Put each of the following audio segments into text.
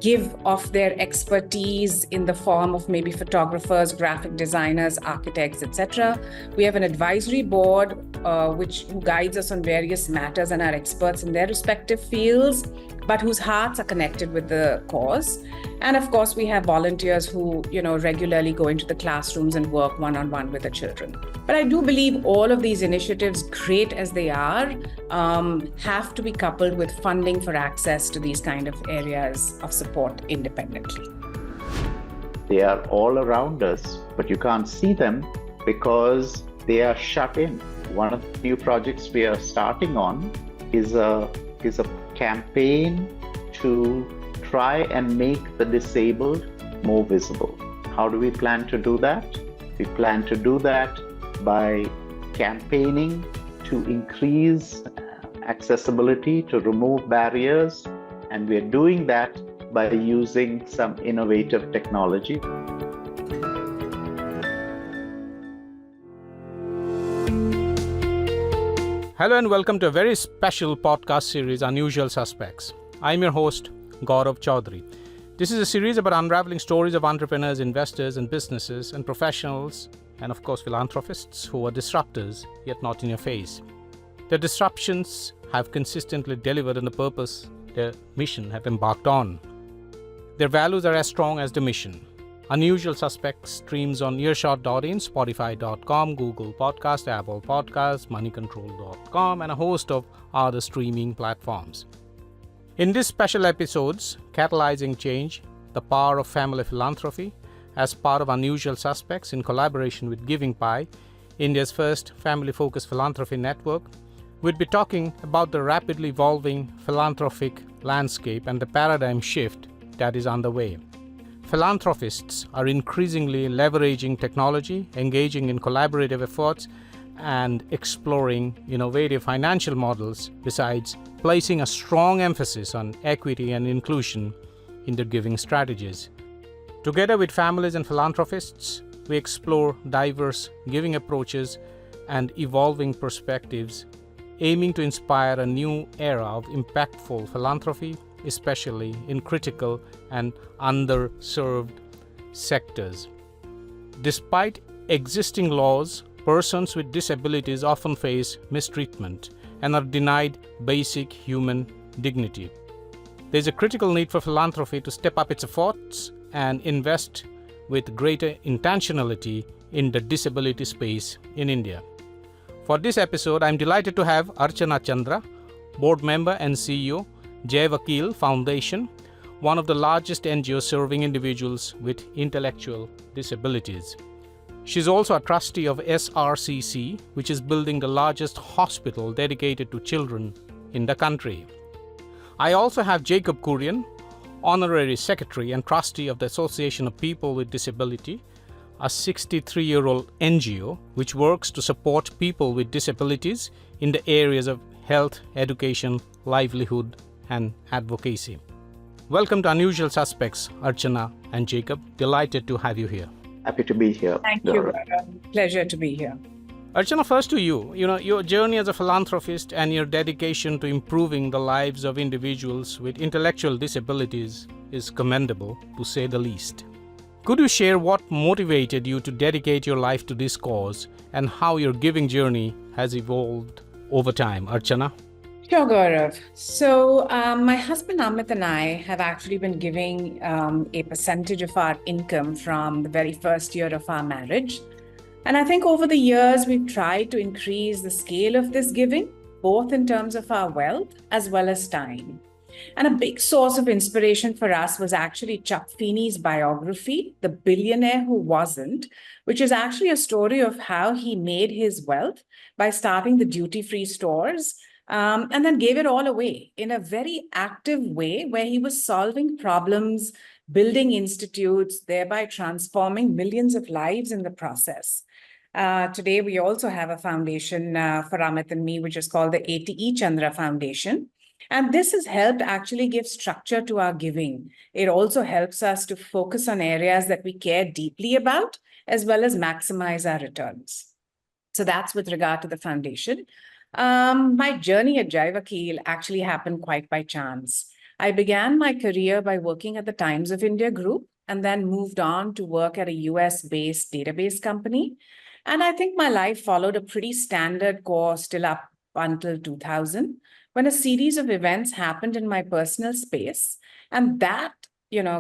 give of their expertise in the form of maybe photographers, graphic designers, architects, etc. We have an advisory board which guides us on various matters and are experts in their respective fields, but whose hearts are connected with the cause. And of course, we have volunteers who, regularly go into the classrooms and work one-on-one with the children. But I do believe all of these initiatives, great as they are, have to be coupled with funding for access to these kind of areas of support independently. They are all around us, but you can't see them because they are shut in. One of the new projects we are starting on is a campaign to try and make the disabled more visible. How do we plan to do that? We plan to do that by campaigning to increase accessibility, to remove barriers, and we're doing that by using some innovative technology. Hello and welcome to a very special podcast series, Unusual Suspects. I'm your host, Gaurav Chaudhary. This is a series about unraveling stories of entrepreneurs, investors, and businesses, and professionals, and of course philanthropists who are disruptors, yet not in your face. Their disruptions have consistently delivered on the purpose their mission have embarked on. Their values are as strong as the mission. Unusual Suspects streams on Earshot.in, Spotify.com, Google Podcast, Apple Podcasts, moneycontrol.com, and a host of other streaming platforms. In these special episodes, Catalyzing Change, the Power of Family Philanthropy, as part of Unusual Suspects in collaboration with GivingPi, India's first family-focused philanthropy network, we'll be talking about the rapidly evolving philanthropic landscape and the paradigm shift that is underway. Philanthropists are increasingly leveraging technology, engaging in collaborative efforts, and exploring innovative financial models, besides placing a strong emphasis on equity and inclusion in their giving strategies. Together with families and philanthropists, we explore diverse giving approaches and evolving perspectives, aiming to inspire a new era of impactful philanthropy, especially in critical and underserved sectors. Despite existing laws, persons with disabilities often face mistreatment and are denied basic human dignity. There is a critical need for philanthropy to step up its efforts and invest with greater intentionality in the disability space in India. For this episode, I am delighted to have Archana Chandra, board member and CEO, Vakeel Foundation, one of the largest NGOs serving individuals with intellectual disabilities. She's also a trustee of SRCC, which is building the largest hospital dedicated to children in the country. I also have Jacob Kurian, honorary secretary and trustee of the Association of People with Disability, a 63-year-old NGO which works to support people with disabilities in the areas of health, education, livelihood, and advocacy. Welcome to Unusual Suspects, Archana and Jacob. Delighted to have you here. Happy to be here. Thank you. Pleasure to be here. Archana, first to you. Your journey as a philanthropist and your dedication to improving the lives of individuals with intellectual disabilities is commendable, to say the least. Could you share what motivated you to dedicate your life to this cause and how your giving journey has evolved over time, Archana? Sure, Gaurav. So my husband Amit and I have actually been giving a percentage of our income from the very first year of our marriage. And I think over the years, we've tried to increase the scale of this giving, both in terms of our wealth as well as time. And a big source of inspiration for us was actually Chuck Feeney's biography, The Billionaire Who Wasn't, which is actually a story of how he made his wealth by starting the duty-free stores, and then gave it all away in a very active way where he was solving problems, building institutes, thereby transforming millions of lives in the process. Today, we also have a foundation for Amit and me, which is called the ATE Chandra Foundation. And this has helped actually give structure to our giving. It also helps us to focus on areas that we care deeply about, as well as maximize our returns. So that's with regard to the foundation. My journey at Vakeel actually happened quite by chance. I began my career by working at the Times of India Group and then moved on to work at a US-based database company. And I think my life followed a pretty standard course till up until 2000, when a series of events happened in my personal space. And that,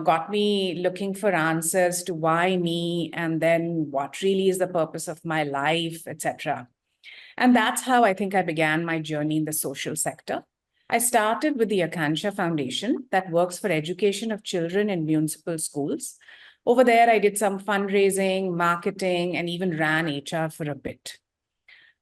got me looking for answers to why me, and then what really is the purpose of my life, etc. And that's how I think I began my journey in the social sector. I started with the Akansha Foundation that works for education of children in municipal schools. Over there, I did some fundraising, marketing, and even ran HR for a bit.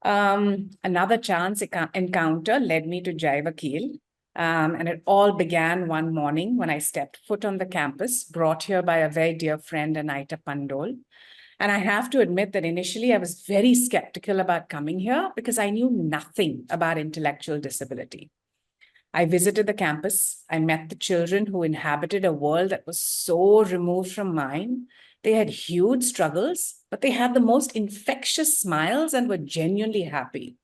Another chance encounter led me to Vakeel, and it all began one morning when I stepped foot on the campus, brought here by a very dear friend, Anita Pandol. And I have to admit that initially I was very skeptical about coming here because I knew nothing about intellectual disability. I visited the campus. I met the children who inhabited a world that was so removed from mine. They had huge struggles, but they had the most infectious smiles and were genuinely happy.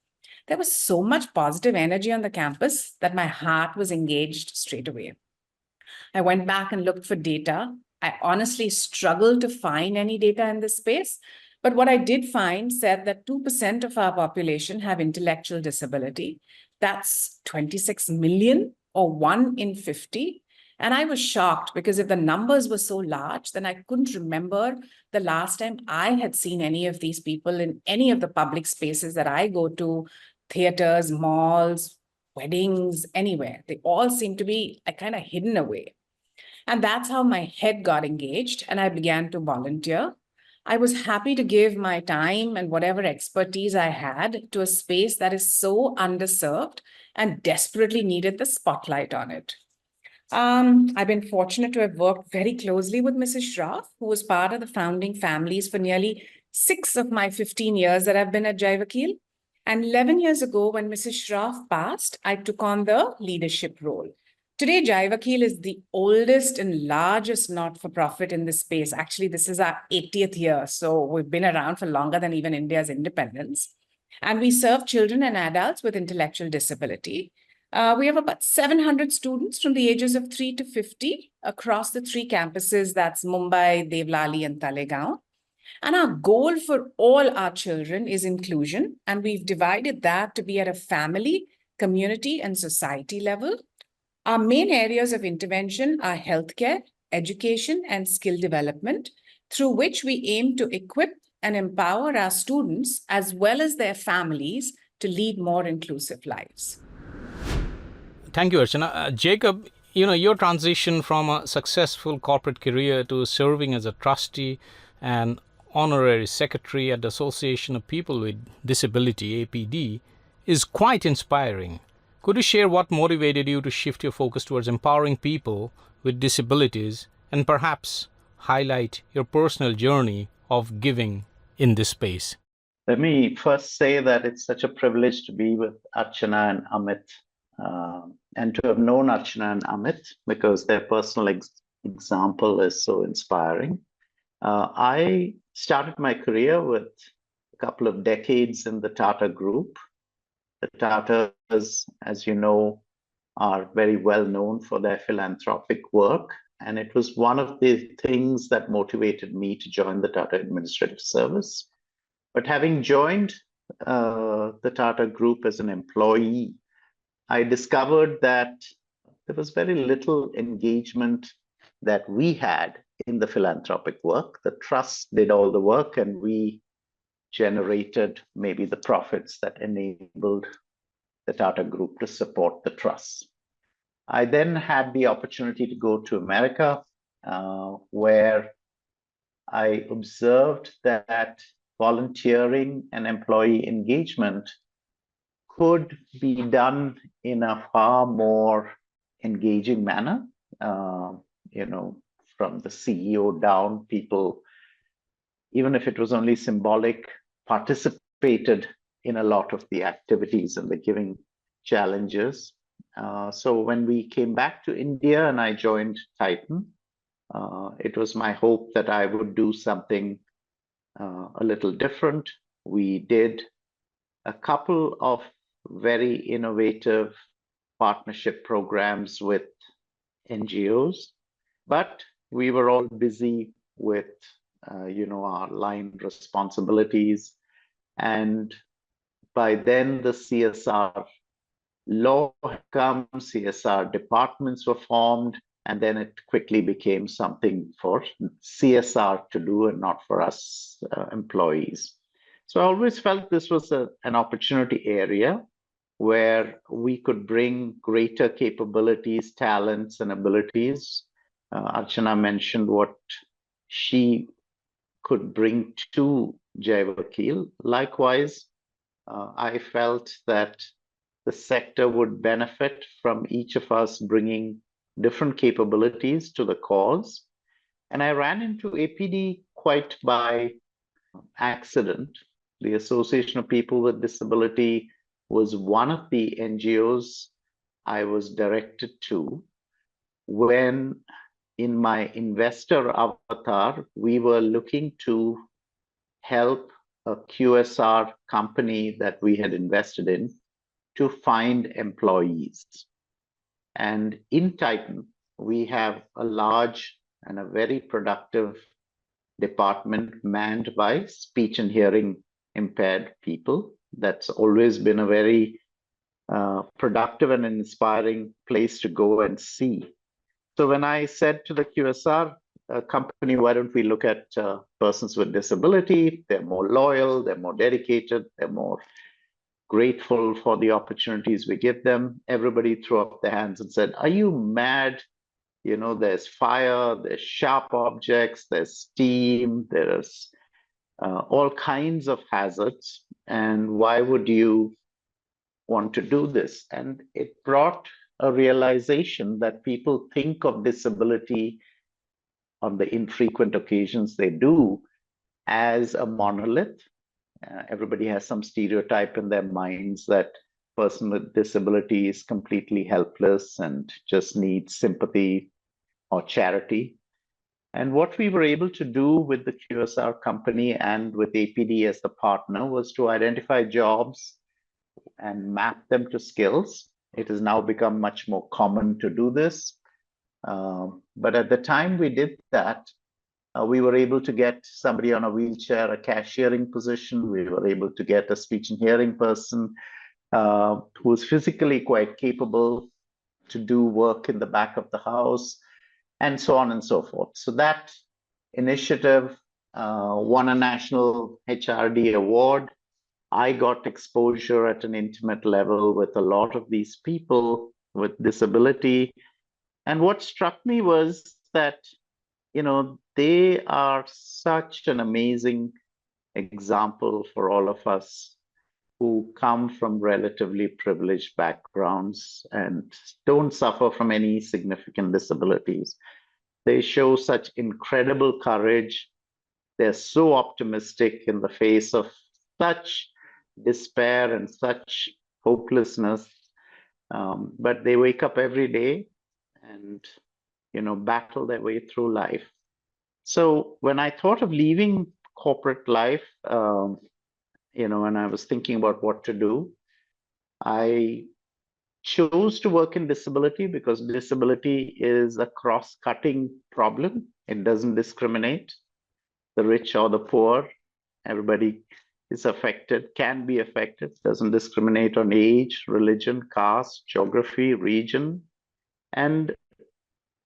There was so much positive energy on the campus that my heart was engaged straight away. I went back and looked for data. I honestly struggled to find any data in this space, but what I did find said that 2% of our population have intellectual disability. That's 26 million, or 1 in 50. And I was shocked because if the numbers were so large, then I couldn't remember the last time I had seen any of these people in any of the public spaces that I go to, theaters, malls, weddings, anywhere. They all seem to be kind of hidden away. And that's how my head got engaged and I began to volunteer. I was happy to give my time and whatever expertise I had to a space that is so underserved and desperately needed the spotlight on it. I've been fortunate to have worked very closely with Mrs. Shroff, who was part of the founding families for nearly 6 of my 15 years that I've been at Vakeel. And 11 years ago, when Mrs. Shroff passed, I took on the leadership role. Today, Vakeel is the oldest and largest not-for-profit in this space. Actually, this is our 80th year, so we've been around for longer than even India's independence. And we serve children and adults with intellectual disability. We have about 700 students from the ages of 3 to 50 across the 3 campuses, that's Mumbai, Devlali, and Talegaon. And our goal for all our children is inclusion, and we've divided that to be at a family, community, and society level. Our main areas of intervention are healthcare, education, and skill development, through which we aim to equip and empower our students as well as their families to lead more inclusive lives. Thank you, Archana. Jacob, your transition from a successful corporate career to serving as a trustee and honorary secretary at the Association of People with Disability, APD, is quite inspiring. Could you share what motivated you to shift your focus towards empowering people with disabilities and perhaps highlight your personal journey of giving in this space? Let me first say that it's such a privilege to be with Archana and Amit, and to have known Archana and Amit because their personal example is so inspiring. I started my career with a couple of decades in the Tata Group. The Tatas, as you know, are very well known for their philanthropic work. And it was one of the things that motivated me to join the Tata Administrative Service. But having joined the Tata Group as an employee, I discovered that there was very little engagement that we had in the philanthropic work. The trust did all the work and we generated maybe the profits that enabled the Tata Group to support the trust. I then had the opportunity to go to America, where I observed that volunteering and employee engagement could be done in a far more engaging manner. From the CEO down, people, even if it was only symbolic, participated in a lot of the activities and the giving challenges. So when we came back to India and I joined Titan, it was my hope that I would do something a little different. We did a couple of very innovative partnership programs with NGOs, but we were all busy with, our line responsibilities. And by then, the CSR law had come, CSR departments were formed, and then it quickly became something for CSR to do and not for us employees. So I always felt this was an opportunity area where we could bring greater capabilities, talents, and abilities. Archana mentioned what she could bring to Vakeel. Likewise, I felt that the sector would benefit from each of us bringing different capabilities to the cause. And I ran into APD quite by accident. The Association of People with Disability was one of the NGOs I was directed to when, in my investor avatar, we were looking to help a QSR company that we had invested in to find employees. And in Titan, we have a large and a very productive department manned by speech and hearing impaired people. That's always been a very productive and inspiring place to go and see. So when I said to the QSR company, why don't we look at persons with disability? They're more loyal, they're more dedicated, they're more grateful for the opportunities we give them. Everybody threw up their hands and said, are you mad? There's fire, there's sharp objects, there's steam, there's all kinds of hazards. And why would you want to do this? And it brought a realization that people think of disability on the infrequent occasions they do as a monolith. Everybody has some stereotype in their minds that person with disability is completely helpless and just needs sympathy or charity. And what we were able to do with the QSR company and with APD as the partner was to identify jobs and map them to skills. It has now become much more common to do this. But at the time we did that, we were able to get somebody on a wheelchair, a cashiering position. We were able to get a speech and hearing person who was physically quite capable to do work in the back of the house, and so on and so forth. So that initiative won a national HRD award. I got exposure at an intimate level with a lot of these people with disability. And what struck me was that they are such an amazing example for all of us who come from relatively privileged backgrounds and don't suffer from any significant disabilities. They show such incredible courage. They're so optimistic in the face of such despair and such hopelessness. But they wake up every day and battle their way through life. So when I thought of leaving corporate life, and I was thinking about what to do, I chose to work in disability because disability is a cross-cutting problem. It doesn't discriminate the rich or the poor. Everybody is affected, can be affected, doesn't discriminate on age, religion, caste, geography, region. And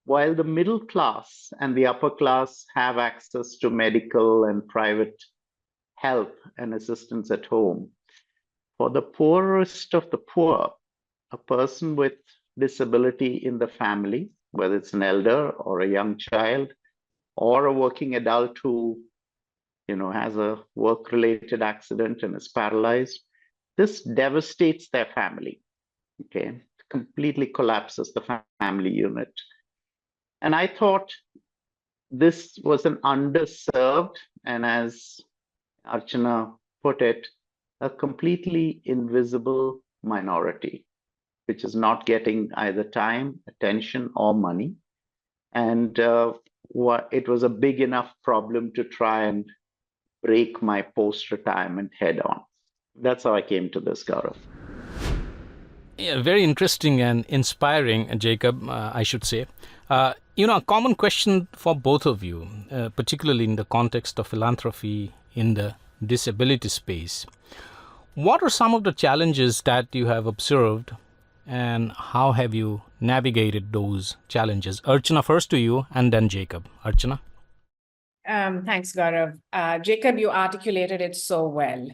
while the middle class and the upper class have access to medical and private help and assistance at home, for the poorest of the poor, a person with disability in the family, whether it's an elder or a young child or a working adult who has a work-related accident and is paralyzed, this devastates their family. Okay, completely collapses the family unit. And I thought this was an underserved, and as Archana put it, a completely invisible minority, which is not getting either time, attention, or money. And it was a big enough problem to try and break my post-retirement head on. That's how I came to this, Gaurav. Yeah, very interesting and inspiring, Jacob, I should say. A common question for both of you, particularly in the context of philanthropy in the disability space. What are some of the challenges that you have observed, and how have you navigated those challenges? Archana, first to you, and then Jacob. Archana? Thanks, Gaurav. Jacob, you articulated it so well.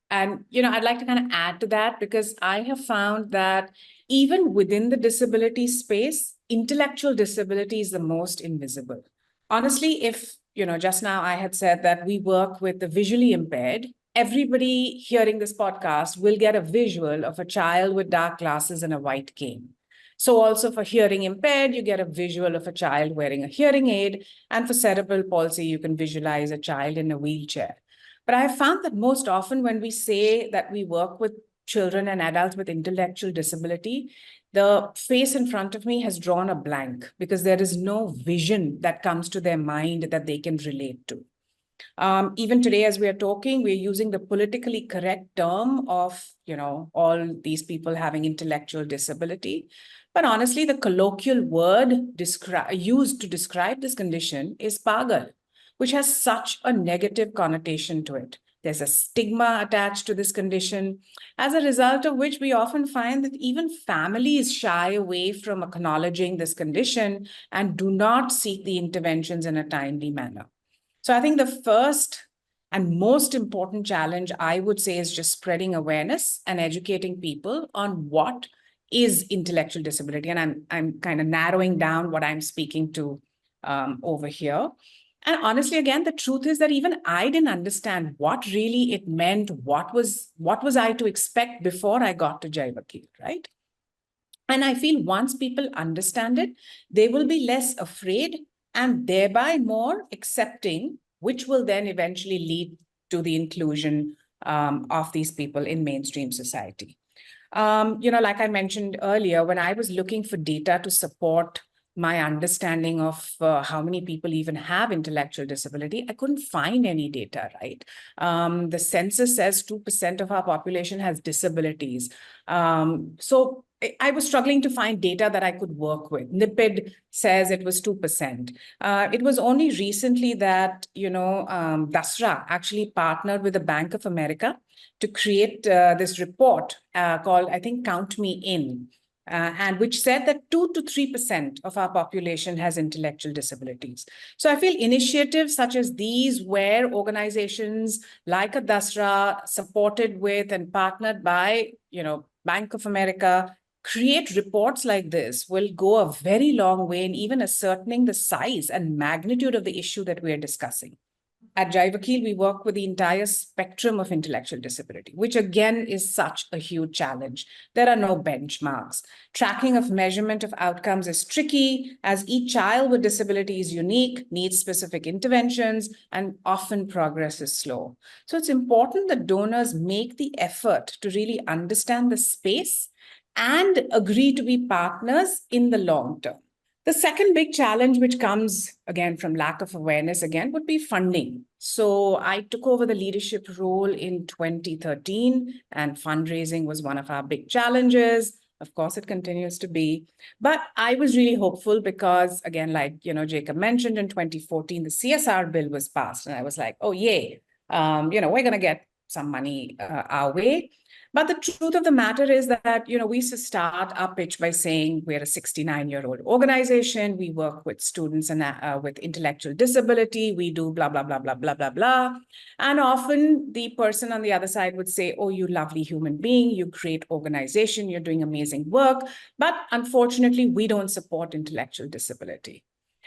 And, I'd like to kind of add to that, because I have found that even within the disability space, intellectual disability is the most invisible. Honestly, if, just now I had said that we work with the visually impaired, everybody hearing this podcast will get a visual of a child with dark glasses and a white cane. So also for hearing impaired, you get a visual of a child wearing a hearing aid. And for cerebral palsy, you can visualize a child in a wheelchair. But I have found that most often when we say that we work with children and adults with intellectual disability, the face in front of me has drawn a blank, because there is no vision that comes to their mind that they can relate to. Even today, as we are talking, we're using the politically correct term of, all these people having intellectual disability. But honestly, the colloquial word used to describe this condition is pagal, which has such a negative connotation to it. There's a stigma attached to this condition, as a result of which we often find that even families shy away from acknowledging this condition and do not seek the interventions in a timely manner. So I think the first and most important challenge, I would say, is just spreading awareness and educating people on what is intellectual disability. And I'm kind of narrowing down what I'm speaking to over here. And honestly, again, the truth is that even I didn't understand what really it meant. What was I to expect before I got to Vakeel, right? And I feel once people understand it, they will be less afraid and thereby more accepting, which will then eventually lead to the inclusion of these people in mainstream society. Like I mentioned earlier, when I was looking for data to support my understanding of how many people even have intellectual disability, I couldn't find any data, right? The census says 2% of our population has disabilities. So I was struggling to find data that I could work with. NIPID says it was 2%. It was only recently that, DASRA actually partnered with the Bank of America to create this report called, I think, Count Me In, and which said that 2 to 3% of our population has intellectual disabilities. So I feel initiatives such as these, where organizations like a DASRA, supported with and partnered by, Bank of America, create reports like this, will go a very long way in even ascertaining the size and magnitude of the issue that we are discussing. At Vakeel, we work with the entire spectrum of intellectual disability, which again is such a huge challenge. There are no benchmarks. Tracking of measurement of outcomes is tricky, as each child with disability is unique, needs specific interventions, and often progress is slow. So it's important that donors make the effort to really understand the space and agree to be partners in the long term. The second big challenge, which comes again from lack of awareness, again, would be funding. So I took over the leadership role in 2013, and fundraising was one of our big challenges. Of course, it continues to be. But I was really hopeful because, again, like Jacob mentioned, in 2014, the CSR bill was passed. And I was like, oh, yay, we're going to get some money our way. But the truth of the matter is that, we used to start our pitch by saying we're a 69-year-old organization. We work with students and with intellectual disability. We do blah, blah, blah, blah, blah, blah, blah. And often the person on the other side would say, oh, you lovely human being, you great organization, you're doing amazing work. But unfortunately, we don't support intellectual disability.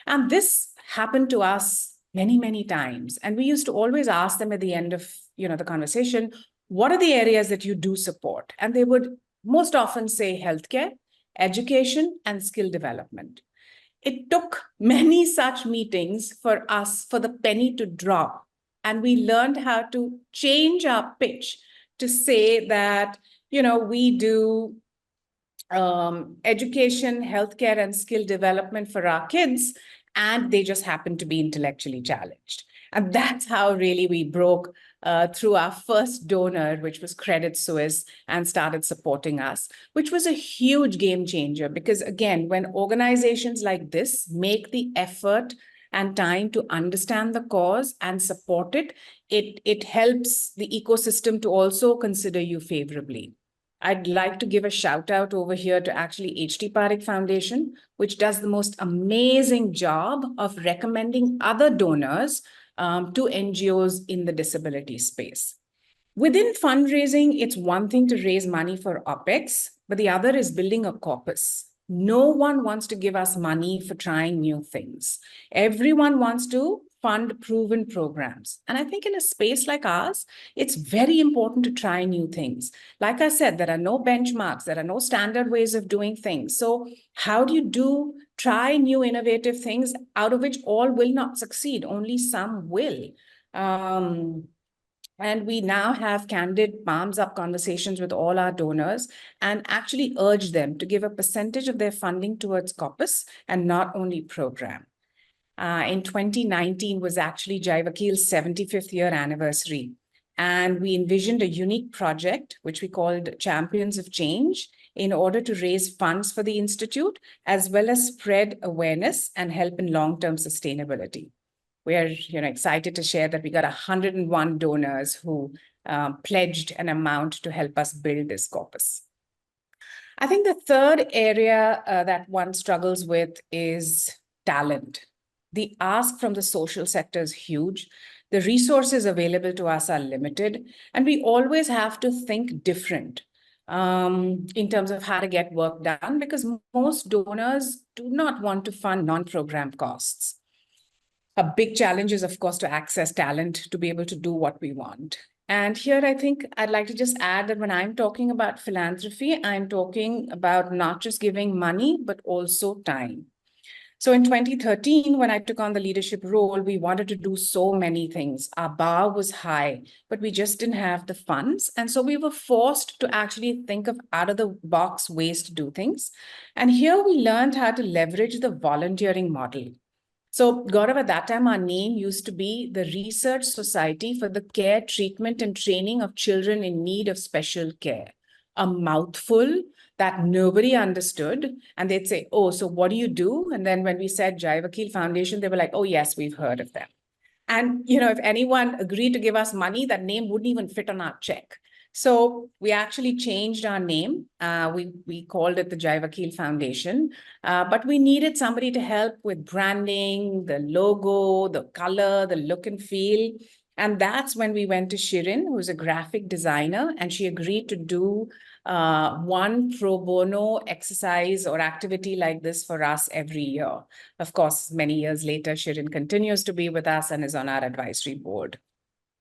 And this happened to us many, many times. And we used to always ask them at the end of, the conversation, what are the areas that you do support? And they would most often say healthcare, education, and skill development. It took many such meetings for us, for the penny to drop. And we learned how to change our pitch to say that, we do education, healthcare, and skill development for our kids, and they just happen to be intellectually challenged. And that's how really we broke through our first donor, which was Credit Suisse, and started supporting us, which was a huge game changer. Because again, when organizations like this make the effort and time to understand the cause and support it, it helps the ecosystem to also consider you favorably. I'd like to give a shout out over here to actually H.T. Parekh Foundation, which does the most amazing job of recommending other donors to NGOs in the disability space. Within fundraising, it's one thing to raise money for OPEX, but the other is building a corpus. No one wants to give us money for trying new things. Everyone wants to fund proven programs. And I think in a space like ours, it's very important to try new things. Like I said, there are no benchmarks, there are no standard ways of doing things. So how do you try new innovative things out of which all will not succeed, only some will? And we now have candid palms up conversations with all our donors and actually urge them to give a percentage of their funding towards corpus and not only program. In 2019 was actually Vakeel's 75th year anniversary. And we envisioned a unique project, which we called Champions of Change, in order to raise funds for the Institute, as well as spread awareness and help in long-term sustainability. We are excited to share that we got 101 donors who pledged an amount to help us build this corpus. I think the third area that one struggles with is talent. The ask from the social sector is huge. The resources available to us are limited, and we always have to think different in terms of how to get work done, because most donors do not want to fund non-program costs. A big challenge is, of course, to access talent to be able to do what we want. And here, I think I'd like to just add that when I'm talking about philanthropy, I'm talking about not just giving money, but also time. So in 2013, when I took on the leadership role, we wanted to do so many things. Our bar was high, but we just didn't have the funds. And so we were forced to actually think of out-of-the-box ways to do things. And here we learned how to leverage the volunteering model. So Gaurav, at that time, our name used to be the Research Society for the Care, Treatment, and Training of Children in Need of Special Care. A mouthful that nobody understood. And they'd say, oh, so what do you do? And then when we said Vakeel Foundation, they were like, oh, yes, we've heard of them. And, if anyone agreed to give us money, that name wouldn't even fit on our check. So we actually changed our name. We called it the Vakeel Foundation, but we needed somebody to help with branding, the logo, the color, the look and feel. And that's when we went to Shirin, who's a graphic designer, and she agreed to do one pro bono exercise or activity like this for us every year. Of course, many years later, Shirin continues to be with us and is on our advisory board.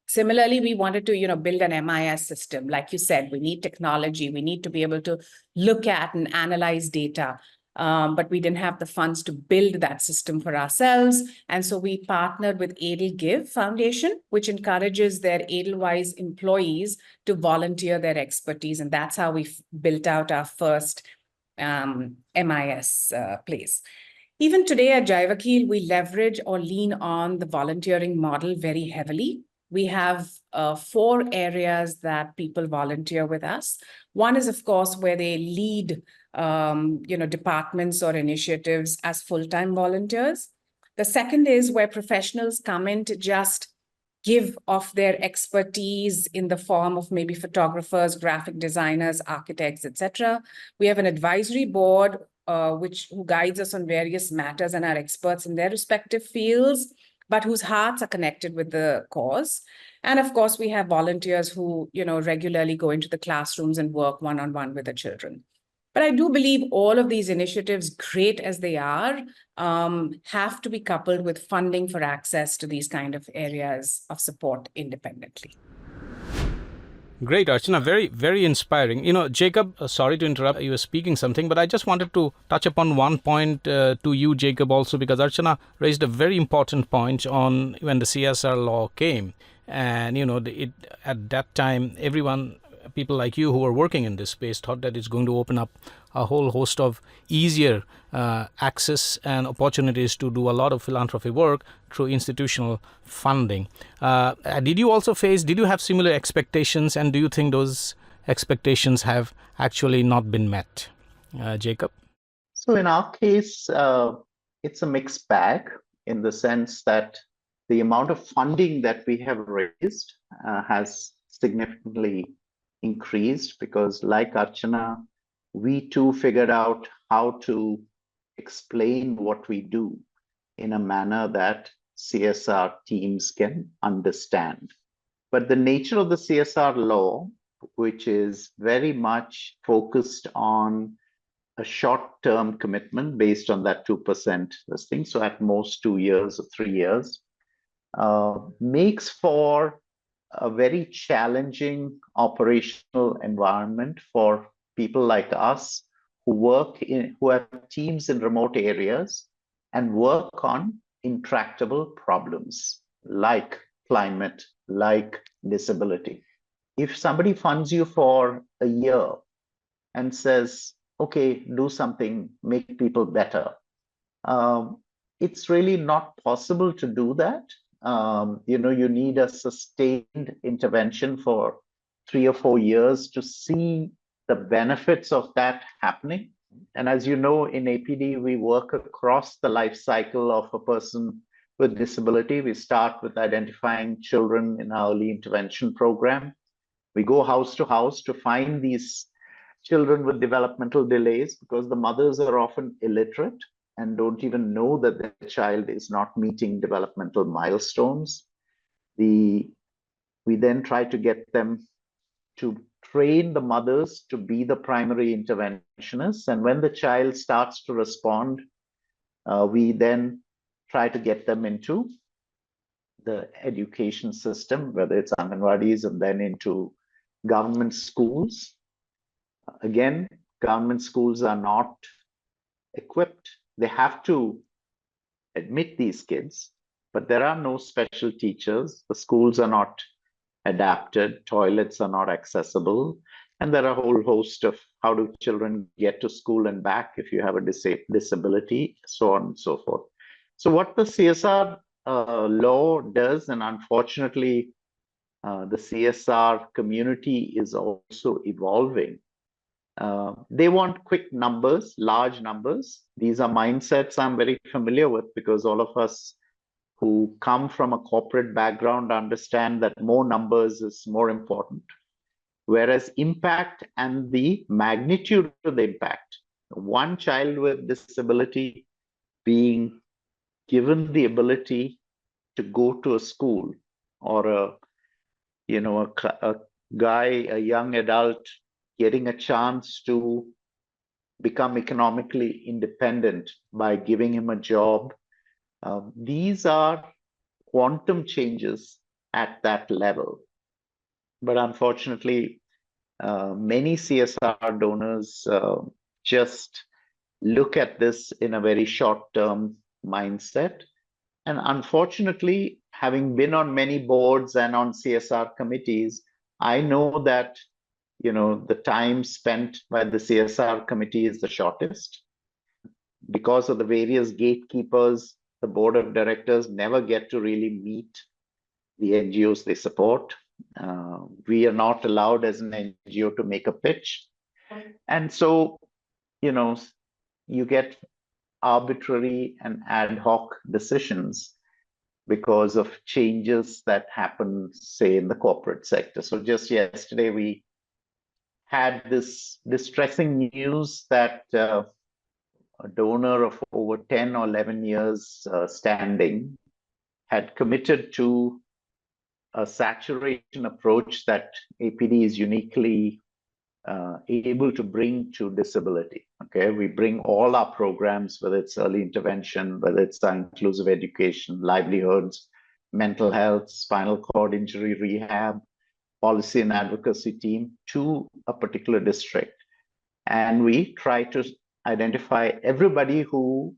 Similarly, we wanted to, build an MIS system. Like you said, we need technology. We need to be able to look at and analyze data. But we didn't have the funds to build that system for ourselves. And so we partnered with Edelgive Foundation, which encourages their Edelwise employees to volunteer their expertise. And that's how we built out our first MIS place. Even today at Vakeel, we leverage or lean on the volunteering model very heavily. We have 4 areas that people volunteer with us. One is, of course, where they lead departments or initiatives as full-time volunteers. The second is where professionals come in to just give of their expertise in the form of maybe photographers, graphic designers, architects, etc. We have an advisory board who guides us on various matters and are experts in their respective fields, but whose hearts are connected with the cause. And of course, we have volunteers who, regularly go into the classrooms and work one-on-one with the children. But I do believe all of these initiatives, great as they are, have to be coupled with funding for access to these kind of areas of support independently. Great, Archana. Very, very inspiring. Jacob, sorry to interrupt. You were speaking something, but I just wanted to touch upon one point to you, Jacob, also, because Archana raised a very important point on when the CSR law came. And, at that time, people like you who are working in this space thought that it's going to open up a whole host of easier access and opportunities to do a lot of philanthropy work through institutional funding. Did you have similar expectations, and do you think those expectations have actually not been met? Jacob? So in our case, it's a mixed bag in the sense that the amount of funding that we have raised has significantly increased because, like Archana, we too figured out how to explain what we do in a manner that CSR teams can understand. But the nature of the CSR law, which is very much focused on a short-term commitment based on that 2% this thing, so at most 2 years or 3 years, makes for a very challenging operational environment for people like us who have teams in remote areas and work on intractable problems like climate, like disability. If somebody funds you for a year and says, okay, do something, make people better, it's really not possible to do that. You need a sustained intervention for 3 or 4 years to see the benefits of that happening. And as you know, in APD, we work across the life cycle of a person with disability. We start with identifying children in our early intervention program. We go house to house to find these children with developmental delays because the mothers are often illiterate and don't even know that their child is not meeting developmental milestones. We then try to get them to train the mothers to be the primary interventionists. And when the child starts to respond, we then try to get them into the education system, whether it's Anganwadis and then into government schools. Again, government schools are not equipped. They have to admit these kids, but there are no special teachers. The schools are not adapted. Toilets are not accessible. And there are a whole host of how do children get to school and back if you have a disability, so on and so forth. So what the CSR law does, and unfortunately, the CSR community is also evolving. They want quick numbers, large numbers. These are mindsets I'm very familiar with because all of us who come from a corporate background understand that more numbers is more important. Whereas impact and the magnitude of the impact, one child with disability being given the ability to go to a school, or a young adult getting a chance to become economically independent by giving him a job. These are quantum changes at that level. But unfortunately, many CSR donors just look at this in a very short-term mindset. And unfortunately, having been on many boards and on CSR committees, I know that the time spent by the CSR committee is the shortest. Because of the various gatekeepers, the board of directors never get to really meet the NGOs they support. We are not allowed as an NGO to make a pitch. And so, you get arbitrary and ad hoc decisions because of changes that happen, say, in the corporate sector. So just yesterday, we had this distressing news that a donor of over 10 or 11 years standing had committed to a saturation approach that APD is uniquely able to bring to disability. Okay, we bring all our programs, whether it's early intervention, whether it's inclusive education, livelihoods, mental health, spinal cord injury rehab, policy and advocacy team to a particular district. And we try to identify everybody who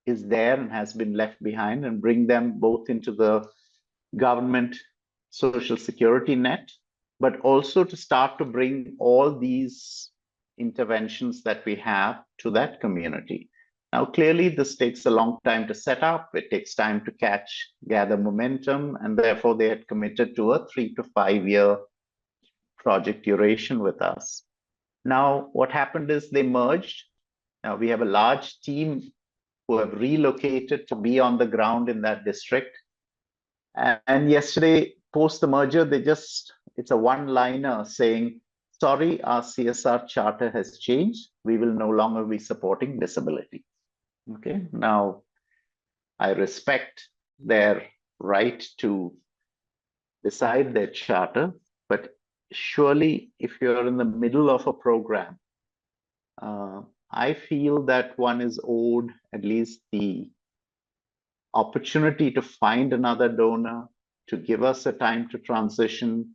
is there and has been left behind and bring them both into the government social security net but also to start to bring all these interventions that we have to that community. Now, clearly, this takes a long time to set up. It takes time to gather momentum, and therefore they had committed to a 3 to 5 year project duration with us. Now, what happened is they merged. Now, we have a large team who have relocated to be on the ground in that district. And yesterday, post the merger, it's a one-liner saying, sorry, our CSR charter has changed. We will no longer be supporting disability. Okay, now I respect their right to decide their charter, but surely if you're in the middle of a program, I feel that one is owed at least the opportunity to find another donor, to give us a time to transition.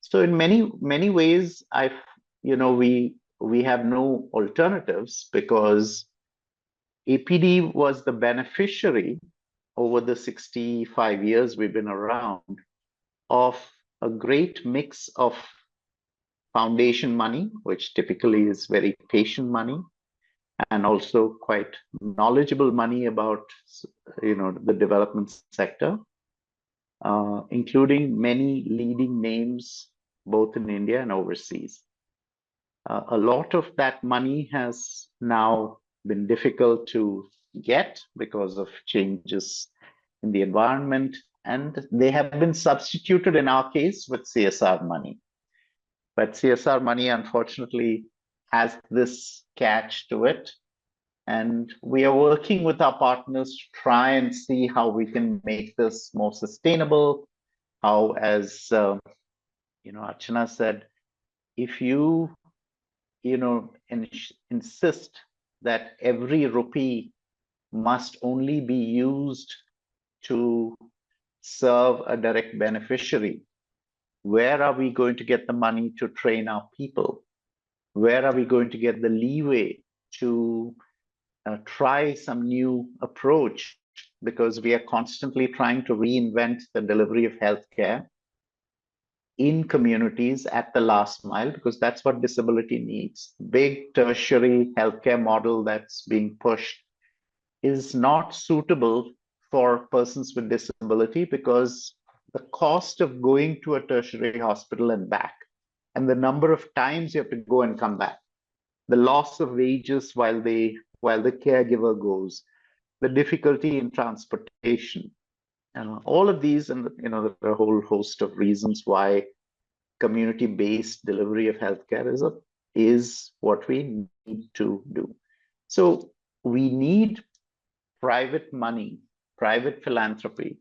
So in many ways, we have no alternatives, because APD was the beneficiary over the 65 years we've been around of a great mix of foundation money, which typically is very patient money, and also quite knowledgeable money about the development sector, including many leading names both in India and overseas. A lot of that money has now been difficult to get because of changes in the environment, and they have been substituted in our case with CSR money. But CSR money, unfortunately, has this catch to it. And we are working with our partners to try and see how we can make this more sustainable. How, as Archana said, if you insist that every rupee must only be used to serve a direct beneficiary, where are we going to get the money to train our people? Where are we going to get the leeway to try some new approach? Because we are constantly trying to reinvent the delivery of healthcare in communities at the last mile, because that's what disability needs. Big tertiary healthcare model that's being pushed is not suitable for persons with disability, because the cost of going to a tertiary hospital and back, and the number of times you have to go and come back, the loss of wages while the caregiver goes, the difficulty in transportation, all of these, and there are a whole host of reasons why community-based delivery of healthcare is what we need to do. So we need private money, private philanthropy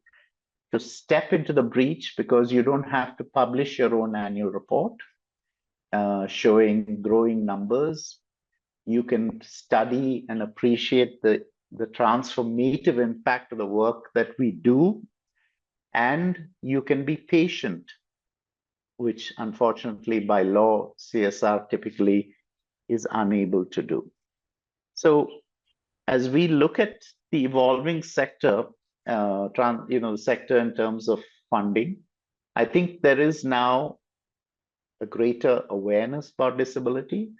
to step into the breach, because you don't have to publish your own annual report showing growing numbers. You can study and appreciate the transformative impact of the work that we do, and you can be patient, which unfortunately by law CSR typically is unable to do. So as we look at the evolving sector, the sector in terms of funding, I think there is now a greater awareness about disability,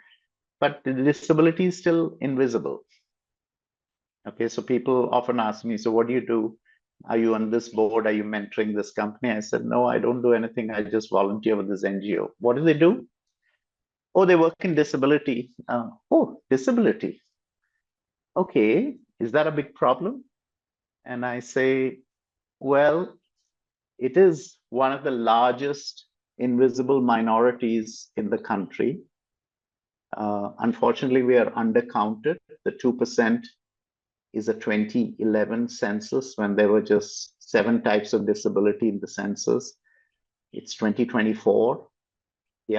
but the disability is still invisible. Okay, so people often ask me, so what do you do? Are you on this board? Are you mentoring this company? I said, no, I don't do anything. I just volunteer with this NGO. What do they do? Oh, they work in disability. Oh, disability. Okay, is that a big problem? And I say, well, it is one of the largest invisible minorities in the country. Unfortunately, we are undercounted. The 2% is a 2011 census, when there were just 7 types of disability in the census. It's 2024. The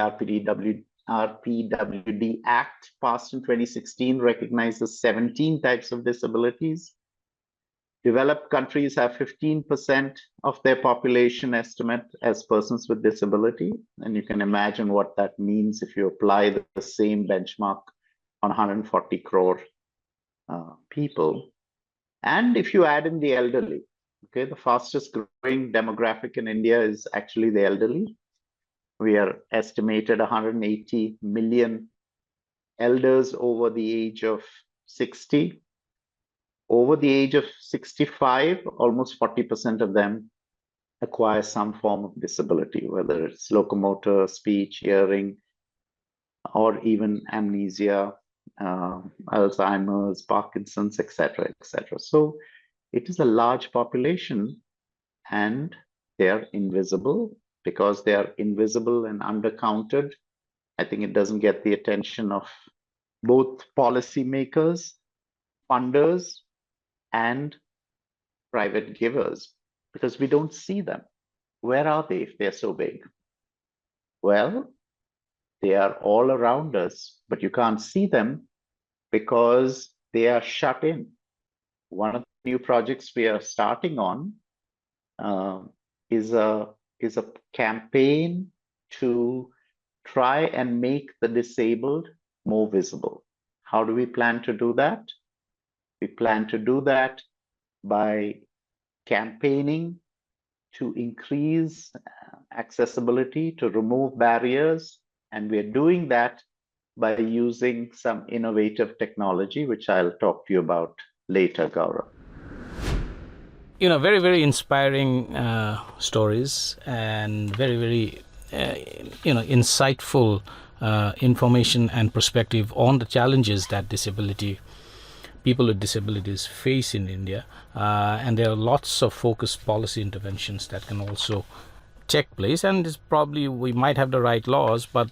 RPWD Act passed in 2016 recognizes 17 types of disabilities. Developed countries have 15% of their population estimate as persons with disability. And you can imagine what that means if you apply the same benchmark on 140 crore people. And if you add in the elderly, okay, the fastest growing demographic in India is actually the elderly. We are estimated 180 million elders over the age of 60. Over the age of 65, almost 40% of them acquire some form of disability, whether it's locomotor, speech, hearing, or even amnesia, Alzheimer's, Parkinson's, etc., etc. So it is a large population, and they are invisible. Because they are invisible and undercounted, I think it doesn't get the attention of both policymakers, funders, and private givers, because we don't see them. Where are they if they're so big? Well, they are all around us, but you can't see them because they are shut in. One of the new projects we are starting on is a campaign to try and make the disabled more visible. How do we plan to do that? We plan to do that by campaigning to increase accessibility, to remove barriers, and we're doing that by using some innovative technology, which I'll talk to you about later, Gaurav. Very, very inspiring stories, and very, very, insightful information and perspective on the challenges that people with disabilities face in India. And there are lots of focused policy interventions that can also take place. And it's probably we might have the right laws, but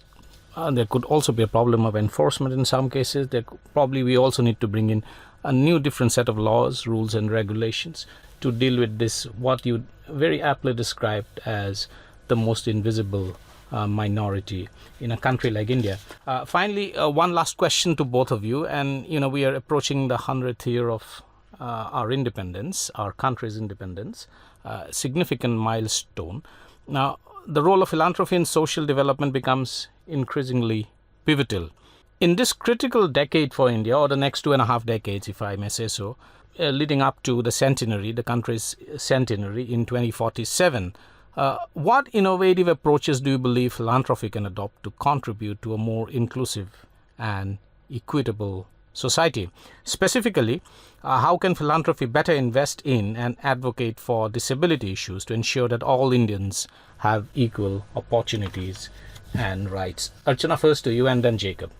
there could also be a problem of enforcement in some cases. We also need to bring in a new different set of laws, rules and regulations to deal with this, what you very aptly described as the most invisible minority in a country like India. Finally, one last question to both of you. And, we are approaching the 100th year of our independence, our country's independence, significant milestone. Now, the role of philanthropy in social development becomes increasingly pivotal. In this critical decade for India, or the next 2.5 decades, if I may say so, leading up to the country's centenary in 2047, what innovative approaches do you believe philanthropy can adopt to contribute to a more inclusive and equitable society? Specifically, how can philanthropy better invest in and advocate for disability issues to ensure that all Indians have equal opportunities and rights? Archana, first to you, and then Jacob.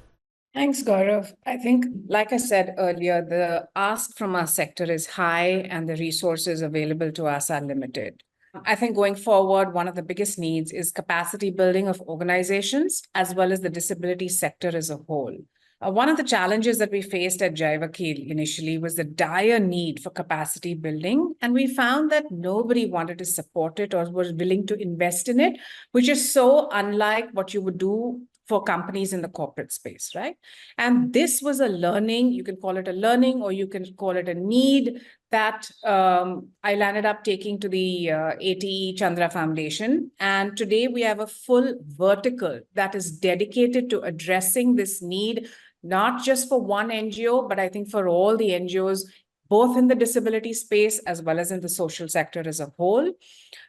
Thanks, Gaurav. I think, like I said earlier, the ask from our sector is high and the resources available to us are limited. I think going forward, one of the biggest needs is capacity building of organizations as well as the disability sector as a whole. One of the challenges that we faced at Vakeel initially was the dire need for capacity building, and we found that nobody wanted to support it or was willing to invest in it, which is so unlike what you would do for companies in the corporate space, right? And this was a learning, you can call it a learning or you can call it a need that I landed up taking to the Archana Chandra Foundation. And today we have a full vertical that is dedicated to addressing this need, not just for one NGO, but I think for all the NGOs, both in the disability space as well as in the social sector as a whole.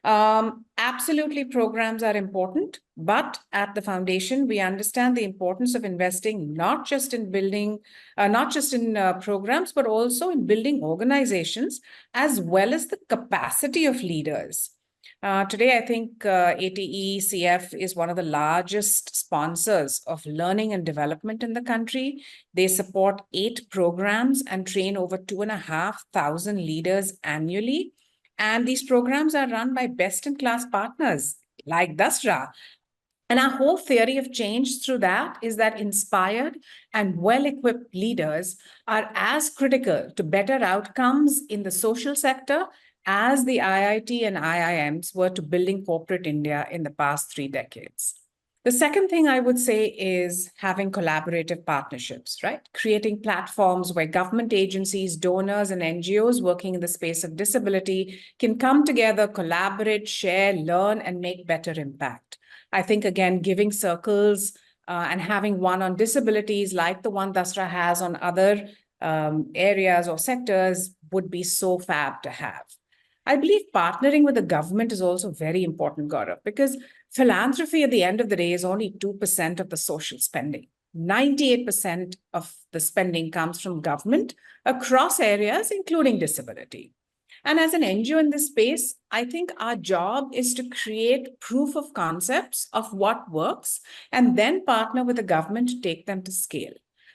Absolutely, programs are important, but at the foundation, we understand the importance of investing not just in building, programs, but also in building organizations as well as the capacity of leaders. Today, I think ATE-CF is one of the largest sponsors of learning and development in the country. They support 8 programs and train over 2,500 leaders annually. And these programs are run by best-in-class partners like Dasra. And our whole theory of change through that is that inspired and well-equipped leaders are as critical to better outcomes in the social sector as the IIT and IIMs were to building corporate India in the past 3 decades. The second thing I would say is having collaborative partnerships, right? Creating platforms where government agencies, donors, and NGOs working in the space of disability can come together, collaborate, share, learn, and make better impact. I think, again, giving circles and having one on disabilities like the one Dasra has on other areas or sectors would be so fab to have. I believe partnering with the government is also very important, Gaurav, because philanthropy at the end of the day is only 2% of the social spending. 98% of the spending comes from government across areas, including disability. And as an NGO in this space, I think our job is to create proof of concepts of what works and then partner with the government to take them to scale.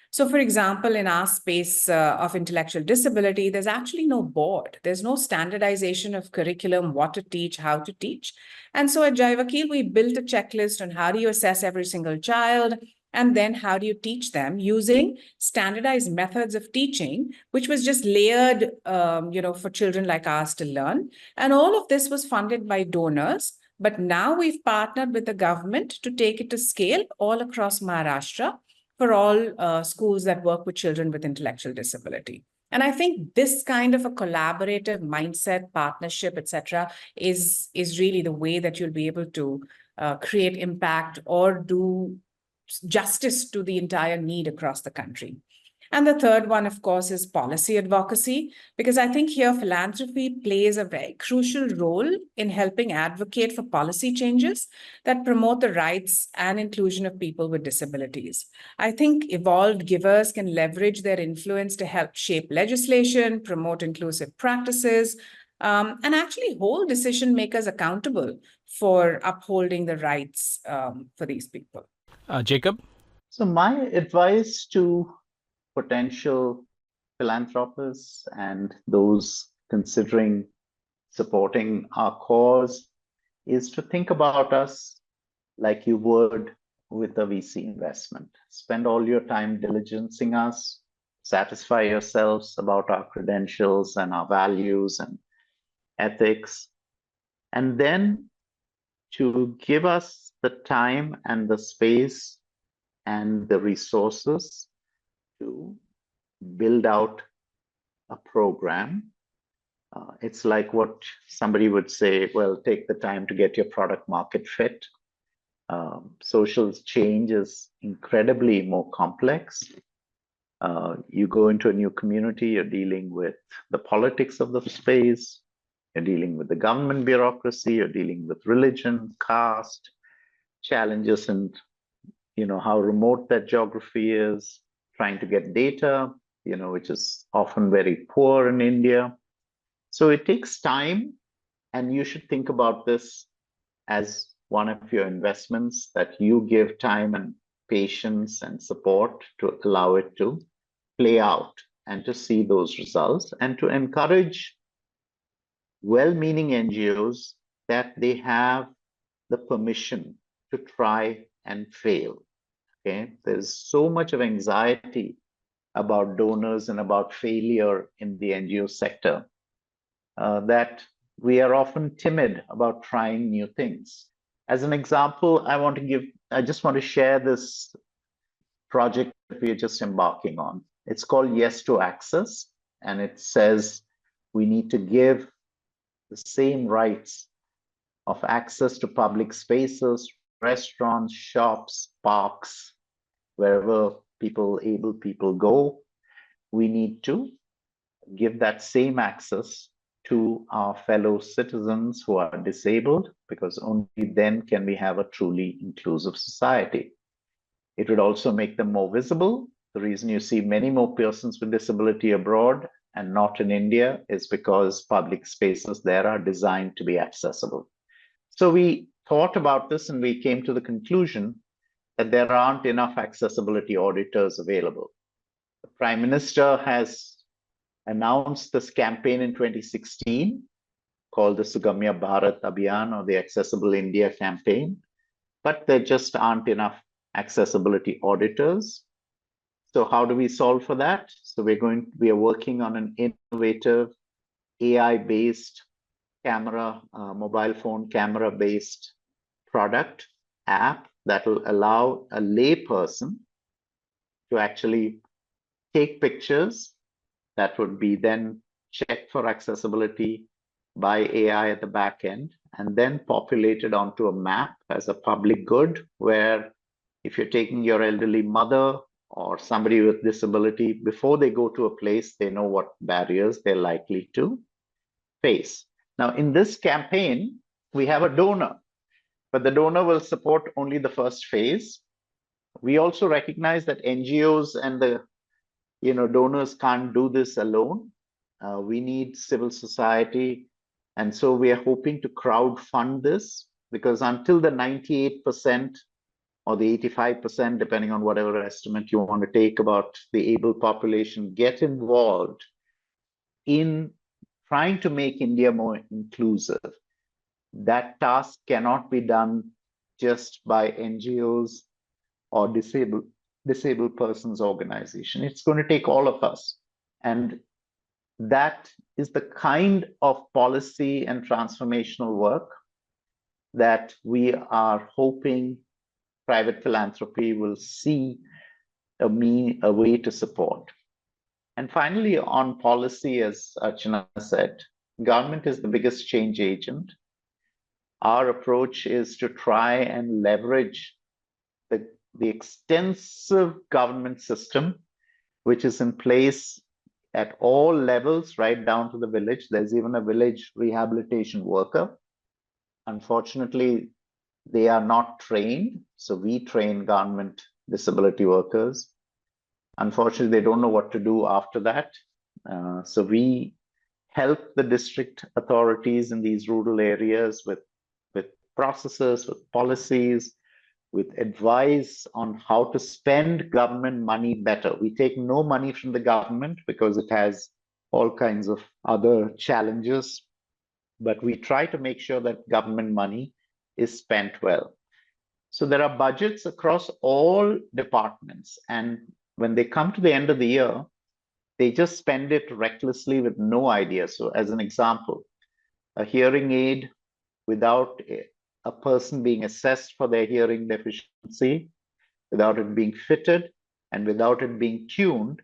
So, for example, in our space of intellectual disability, there's actually no board. There's no standardization of curriculum, what to teach, how to teach. And so at Vakeel, we built a checklist on how do you assess every single child, and then how do you teach them using standardized methods of teaching, which was just layered, for children like ours to learn. And all of this was funded by donors. But now we've partnered with the government to take it to scale all across Maharashtra for all schools that work with children with intellectual disability. And I think this kind of a collaborative mindset, partnership, etc., is really the way that you'll be able to create impact or do justice to the entire need across the country. And the third one, of course, is policy advocacy, because I think here philanthropy plays a very crucial role in helping advocate for policy changes that promote the rights and inclusion of people with disabilities. I think evolved givers can leverage their influence to help shape legislation, promote inclusive practices, and actually hold decision makers accountable for upholding the rights for these people. Jacob? So my advice to potential philanthropists and those considering supporting our cause is to think about us like you would with a VC investment. Spend all your time diligencing us, satisfy yourselves about our credentials and our values and ethics, and then to give us the time and the space and the resources to build out a program. It's like what somebody would say, well, take the time to get your product market fit. Social change is incredibly more complex. You go into a new community, you're dealing with the politics of the space, you're dealing with the government bureaucracy, you're dealing with religion, caste, challenges, and how remote that geography is, trying to get data, which is often very poor in India. So it takes time, and you should think about this as one of your investments, that you give time and patience and support to allow it to play out and to see those results, and to encourage well-meaning NGOs that they have the permission to try and fail. Okay, there's so much of anxiety about donors and about failure in the NGO sector that we are often timid about trying new things. As an example, I just want to share this project that we are just embarking on. It's called Yes to Access, and it says we need to give the same rights of access to public spaces, restaurants, shops, parks, wherever able people go. We need to give that same access to our fellow citizens who are disabled, because only then can we have a truly inclusive society. It would also make them more visible. The reason you see many more persons with disability abroad and not in India is because public spaces there are designed to be accessible. So we thought about this and we came to the conclusion that there aren't enough accessibility auditors available. The Prime Minister has announced this campaign in 2016 called the Sugamya Bharat Abhiyan, or the Accessible India campaign, but there just aren't enough accessibility auditors. So how do we solve for that? So we are working on an innovative AI-based mobile phone camera-based product app that will allow a lay person to actually take pictures that would be then checked for accessibility by AI at the back end, and then populated onto a map as a public good, where if you're taking your elderly mother or somebody with disability, before they go to a place, they know what barriers they're likely to face. Now, in this campaign, we have a donor, but the donor will support only the first phase. We also recognize that NGOs and the donors can't do this alone. We need civil society, and so we are hoping to crowd fund this, because until the 98% or the 85%, depending on whatever estimate you want to take about the able population, get involved in trying to make India more inclusive, that task cannot be done just by NGOs or disabled persons organization. It's going to take all of us. And that is the kind of policy and transformational work that we are hoping private philanthropy will see a way to support. And finally, on policy, as Archana said, government is the biggest change agent. Our approach is to try and leverage the extensive government system, which is in place at all levels, right down to the village. There's even a village rehabilitation worker. Unfortunately, they are not trained. So we train government disability workers. Unfortunately, they don't know what to do after that. So we help the district authorities in these rural areas with processes, with policies, with advice on how to spend government money better. We take no money from the government because it has all kinds of other challenges, but we try to make sure that government money is spent well. So there are budgets across all departments, and when they come to the end of the year, they just spend it recklessly with no idea. So as an example, a hearing aid without a person being assessed for their hearing deficiency, without it being fitted, and without it being tuned,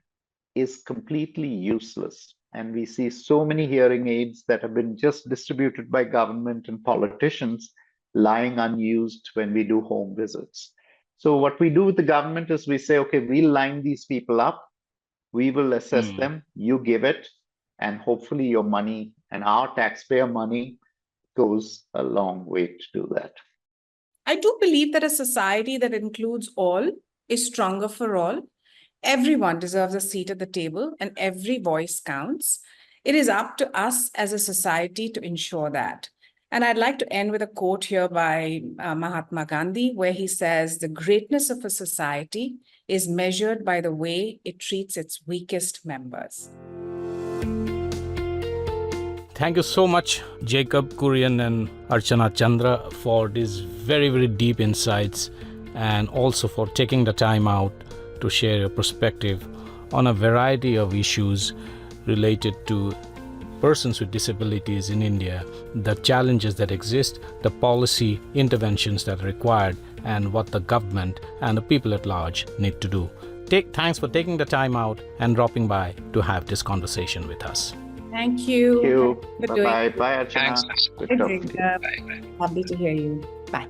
is completely useless. And we see so many hearing aids that have been just distributed by government and politicians lying unused when we do home visits. So what we do with the government is we say, okay, we'll line these people up, we will assess them, you give it, and hopefully your money and our taxpayer money goes a long way to do that. I do believe that a society that includes all is stronger for all. Everyone deserves a seat at the table and every voice counts. It is up to us as a society to ensure that. And I'd like to end with a quote here by Mahatma Gandhi, where he says, "The greatness of a society is measured by the way it treats its weakest members." Thank you so much, Jacob Kurian and Archana Chandra, for these very, very deep insights, and also for taking the time out to share your perspective on a variety of issues related to persons with disabilities in India, the challenges that exist, the policy interventions that are required, and what the government and the people at large need to do. Thanks for taking the time out and dropping by to have this conversation with us. Thank you. Thank you. Bye-bye. Bye, Archana. Good talking to you. Bye. Lovely to hear you. Bye.